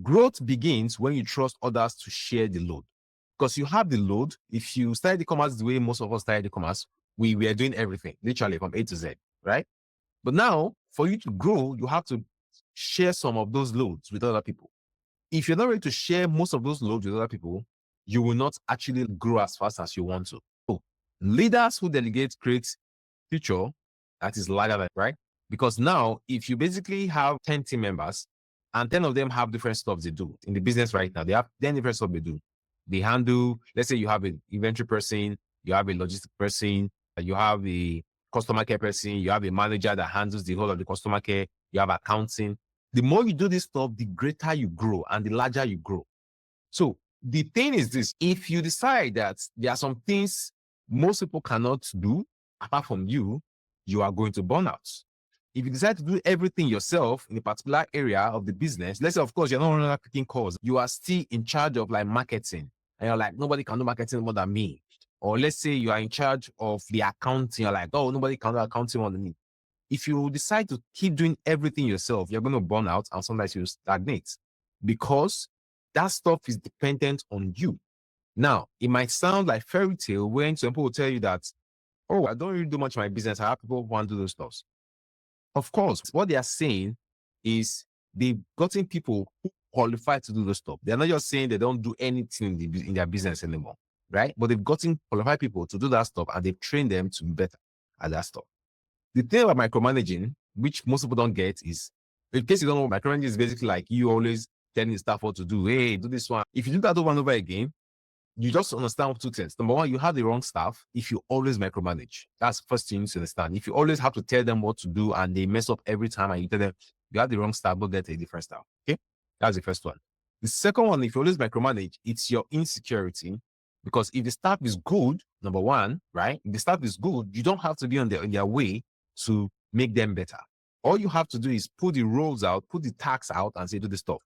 Growth begins when you trust others to share the load. Because you have the load. If you started e-commerce the way most of us started e-commerce, we were doing everything, literally from A to Z, right? But now, for you to grow, you have to share some of those loads with other people. If you're not ready to share most of those loads with other people, you will not actually grow as fast as you want to. So, leaders who delegate create future that is larger than, right? Because now, if you basically have 10 team members and 10 of them have different stuff they do in the business right now, they have 10 different stuff they do. They handle, let's say you have an inventory person, you have a logistic person, you have a customer care person, you have a manager that handles the whole of the customer care, you have accounting. The more you do this stuff, the greater you grow and the larger you grow. So the thing is this: if you decide that there are some things most people cannot do apart from you, you are going to burn out. If you decide to do everything yourself in a particular area of the business, let's say, of course, you're not running picking calls, you are still in charge of like marketing, and you're like, nobody can do marketing more than me. Or let's say you are in charge of the accounting, you're like, oh, nobody can do accounting more than me. If you decide to keep doing everything yourself, you're going to burn out and sometimes you stagnate because that stuff is dependent on you. Now, it might sound like fairy tale when some people will tell you that, oh, I don't really do much in my business. I have people who want to do those stuff. Of course, what they are saying is they've gotten people who qualify to do those stuff. They're not just saying they don't do anything in their business anymore, right? But they've gotten qualified people to do that stuff and they've trained them to be better at that stuff. The thing about micromanaging, which most people don't get, is, in case you don't know, micromanaging is basically like you always telling the staff what to do. Hey, do this one. If you do that over and over again, you just understand two things. Number one, you have the wrong staff if you always micromanage. That's the first thing you need to understand. If you always have to tell them what to do and they mess up every time and you tell them, you have the wrong staff, go get a different staff. Okay? That's the first one. The second one, if you always micromanage, it's your insecurity. Because if the staff is good, number one, right? If the staff is good, you don't have to be on their way to make them better. All you have to do is put the roles out, put the tasks out and say, do the stuff.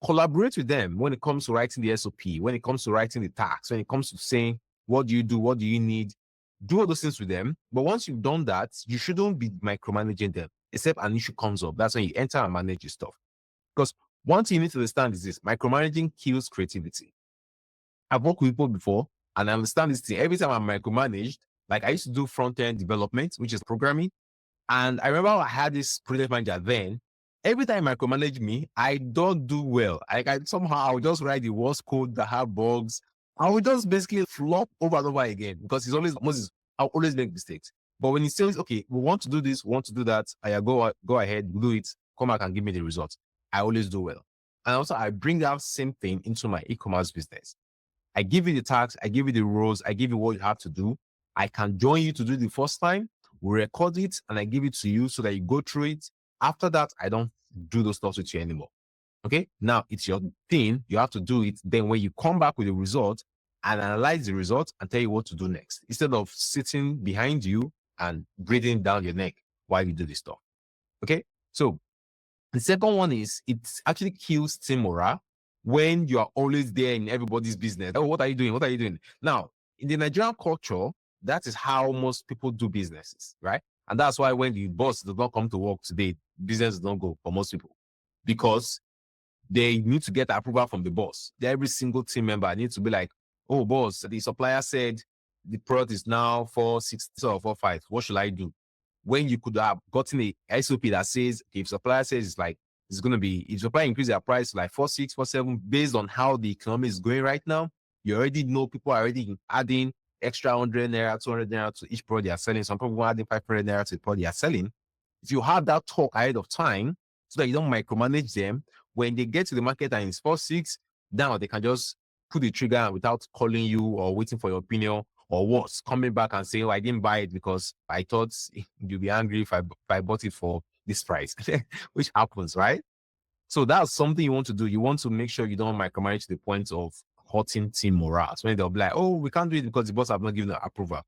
Collaborate with them when it comes to writing the SOP, when it comes to writing the tasks, when it comes to saying, what do you do? What do you need? Do all those things with them. But once you've done that, you shouldn't be micromanaging them, except an issue comes up. That's when you enter and manage your stuff. Because one thing you need to understand is this: micromanaging kills creativity. I've worked with people before and I understand this thing. Every time I'm micromanaged, like I used to do front-end development, which is programming. And I remember I had this project manager then. Every time he micromanage me, I don't do well. Somehow I would just write the worst code that have bugs. I would just basically flop over and over again because I'll always make mistakes. But when he says, okay, we want to do this, we want to do that, go ahead, do it, come back and give me the results, I always do well. And also I bring that same thing into my e-commerce business. I give you the tasks, I give you the roles, I give you what you have to do. I can join you to do the first time, we record it, and I give it to you so that you go through it. After that, I don't do those stuff with you anymore. Okay? Now, it's your thing. You have to do it. Then when you come back with the result and analyze the result and tell you what to do next, instead of sitting behind you and breathing down your neck while you do this stuff. Okay? So the second one is it actually kills team morale when you are always there in everybody's business. Oh, what are you doing? What are you doing? Now, in the Nigerian culture, that is how most people do businesses, right? And that's why when the boss does not come to work today, business don't go for most people because they need to get approval from the boss. Every single team member needs to be like, oh, boss, the supplier said the product is now 460 or 45. What should I do? When you could have gotten a SOP that says, if supplier says it's going to be, if supplier increase their price to like 46, 47, based on how the economy is going right now, you already know people are already adding extra 100 naira, 200 naira to each product they are selling. Some people are adding 500 naira to the product they are selling. If you have that talk ahead of time so that you don't micromanage them, when they get to the market and it's 46, now they can just put the trigger without calling you or waiting for your opinion or worse, coming back and saying, oh, I didn't buy it because I thought you'd be angry if I bought it for this price, which happens, right? So that's something you want to do. You want to make sure you don't micromanage to the point of hurting team morale. So when they'll be like, oh, we can't do it because the boss have not given approval.